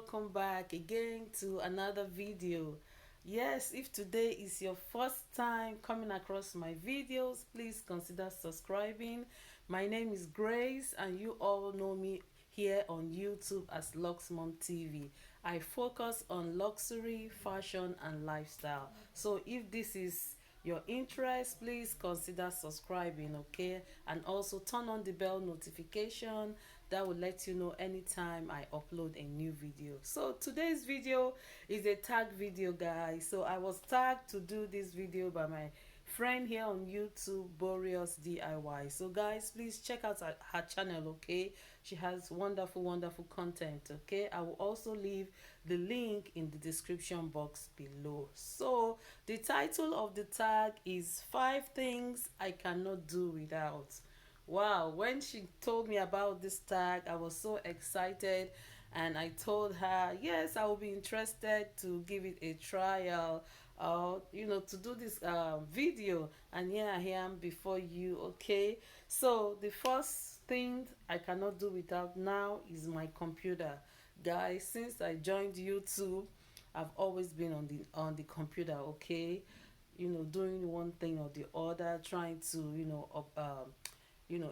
welcome back again to another video. Yes, if today is your first time coming across my videos, please consider subscribing. My name is Grace and you all know me here on YouTube as Luxmom TV. I focus on luxury, fashion and lifestyle. So if this is your interest, please consider subscribing, okay, and also turn on the bell notification that will let you know anytime I upload a new video. So today's video is a tag video, guys. So I was tagged to do this video by my friend here on YouTube, Borious DIY. So guys, please check out her channel, okay? She has wonderful content, okay? I will also leave the link in the description box below. So the title of the tag is 5 things I cannot do without. Wow, when she told me about this tag, I was so excited and I told her, yes, I will be interested to give it a trial, to do this video. And here I am before you, okay? So the first thing I cannot do without now is my computer. Guys, since I joined YouTube, I've always been on the computer, okay? Doing one thing or the other, trying to,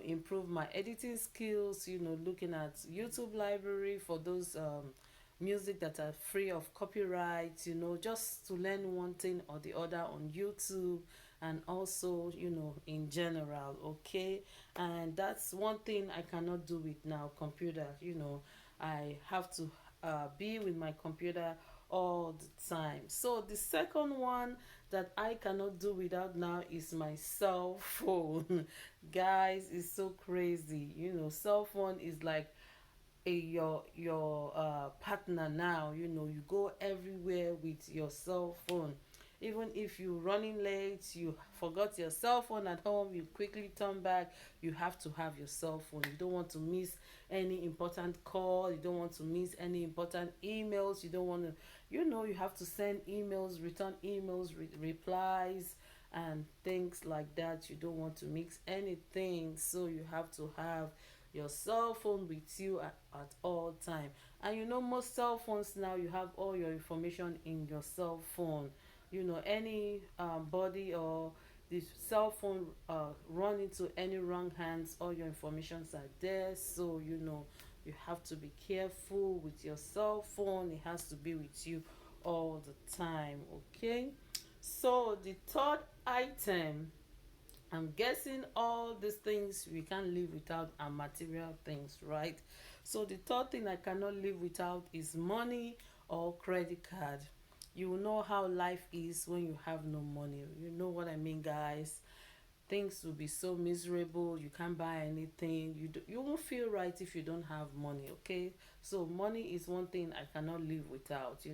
improve my editing skills, looking at YouTube library for those music that are free of copyright, just to learn one thing or the other on YouTube and also, in general, okay? And that's one thing I cannot do with now, computer, I have to be with my computer all the time. So the second one that I cannot do without now is my cell phone. Guys, it's so crazy. Cell phone is like your partner now. You go everywhere with your cell phone. Even if you're running late, you forgot your cell phone at home, you quickly turn back, you have to have your cell phone. You don't want to miss any important call, you don't want to miss any important emails, you don't want to, you have to send emails, return emails, replies and things like that. You don't want to mix anything, so you have to have your cell phone with you at all time. And most cell phones now, you have all your information in your cell phone. Any body or the cell phone run into any wrong hands, all your informations are there. So you have to be careful with your cell phone. It has to be with you all the time, okay? So the third item, I'm guessing all these things we can't live without are material things, right? So the third thing I cannot live without is money or credit card. You will know how life is when you have no money. You know what I mean, guys? Things will be so miserable. You can't buy anything. You won't feel right if you don't have money, okay? So money is one thing I cannot live without.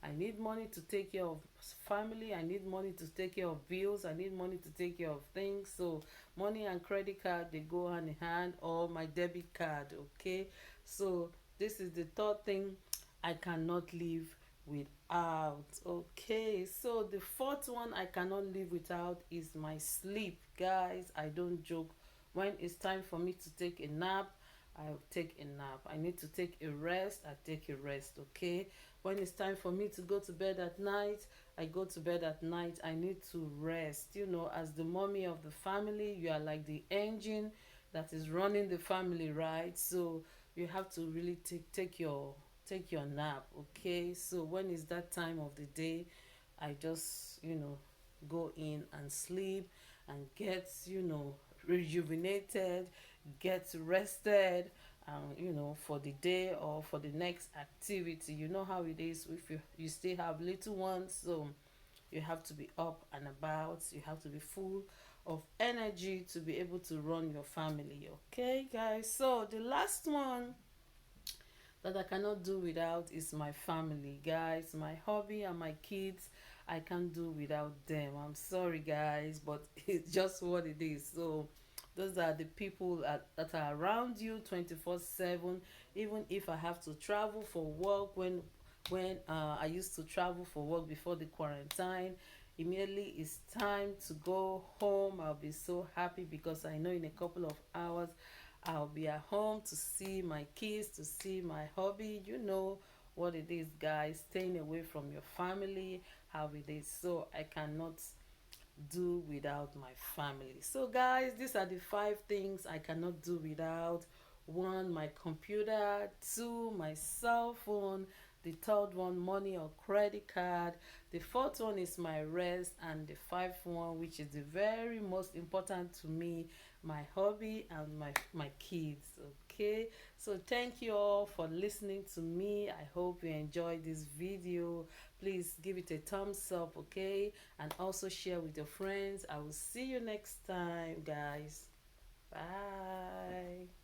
I need money to take care of family. I need money to take care of bills. I need money to take care of things. So money and credit card, they go hand in hand, or my debit card, okay? So this is the third thing I cannot live without. Okay, so the fourth one I cannot live without is my sleep. Guys, I don't joke. When it's time for me to take a nap, I'll take a nap. I need to take a rest, I take a rest, okay? When it's time for me to go to bed at night, I go to bed at night. I need to rest. As the mommy of the family, you are like the engine that is running the family, right? So you have to really take your nap, okay? So when it's that time of the day, I just go in and sleep and get rejuvenated, get rested, for the day or for the next activity. You know how it is if you still have little ones, so you have to be up and about, you have to be full of energy to be able to run your family, okay, guys? So the last one that I cannot do without is my family, guys. My hobby and my kids, I can't do without them. I'm sorry, guys, but it's just what it is. So those are the people that are around you 24/7. Even if I have to travel for work, when I used to travel for work before the quarantine, immediately it's time to go home, I'll be so happy because I know in a couple of hours I'll be at home to see my kids, to see my hobby, what it is, guys, staying away from your family, how it is. So I cannot do without my family. So, guys, these are the five things I cannot do without. One, my computer. Two, my cell phone. The third one, money or credit card. The fourth one is my rest. And the fifth one, which is the very most important to me, my hobby and my kids. Okay, so thank you all for listening to me. I hope you enjoyed this video. Please give it a thumbs up, okay, and also share with your friends. I will see you next time, guys. Bye.